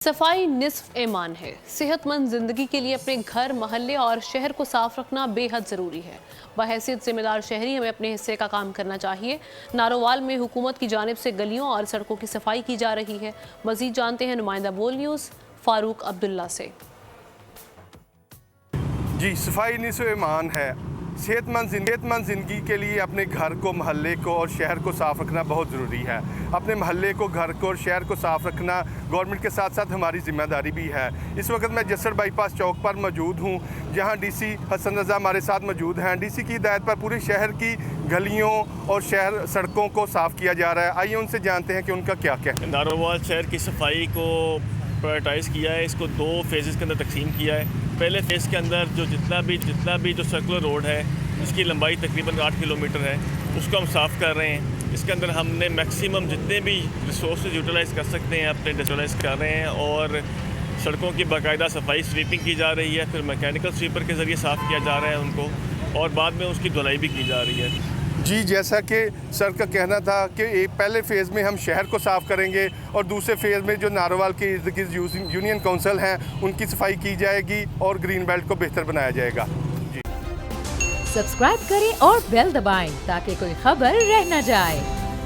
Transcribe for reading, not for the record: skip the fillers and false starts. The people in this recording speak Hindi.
सफाई निस्फ ईमान है। सेहतमंद जिंदगी के लिए अपने घर, मोहल्ले और शहर को साफ रखना बेहद जरूरी है। बहैसियत जिम्मेदार शहरी हमें अपने हिस्से का काम करना चाहिए। नारोवाल में हुकूमत की जानिब से गलियों और सड़कों की सफाई की जा रही है। मजीद जानते हैं नुमाइंदा बोल न्यूज़ फारूक अब्दुल्ला से। जी, सफाई निस्फ ईमान है। सेहतमंद ज़िंदगी के लिए अपने घर को, मोहल्ले को और शहर को साफ़ रखना बहुत ज़रूरी है। अपने मोहल्ले को, घर को और शहर को साफ़ रखना गवर्नमेंट के साथ साथ हमारी ज़िम्मेदारी भी है। इस वक्त मैं जसर बाईपास चौक पर मौजूद हूँ, जहाँ डीसी हसन रज़ा हमारे साथ मौजूद हैं। डीसी की हिदायत पर पूरे शहर की गलियों और शहर सड़कों को साफ़ किया जा रहा है। आइए उनसे जानते हैं कि उनका क्या कहना है। नारोवाल शहर की सफाई को प्रायोरिटाइज़ किया है, इसको 2 फेज़ के अंदर तकसीम किया है। पहले फ़ेज़ के अंदर जो जितना भी जो सर्कुलर रोड है, इसकी लंबाई तकरीबन 8 किलोमीटर है, उसको हम साफ़ कर रहे हैं। इसके अंदर हमने मैक्सिमम जितने भी रिसोर्सेज यूटिलाइज़ कर सकते हैं अपने यूटिलाइज़ कर रहे हैं, और सड़कों की बाकायदा सफाई स्वीपिंग की जा रही है। फिर मैकेनिकल स्वीपर के ज़रिए साफ़ किया जा रहा है उनको, और बाद में उसकी धुलाई भी की जा रही है। जी, जैसा कि सर का कहना था कि एक पहले फ़ेज़ में हम शहर को साफ़ करेंगे और दूसरे फ़ेज़ में जो नारोवाल के इर्द गिर्द यूनियन काउंसिल हैं उनकी सफाई की जाएगी और ग्रीन बेल्ट को बेहतर बनाया जाएगा। जी, सब्सक्राइब करें और बेल दबाएं ताकि कोई खबर रह न जाए।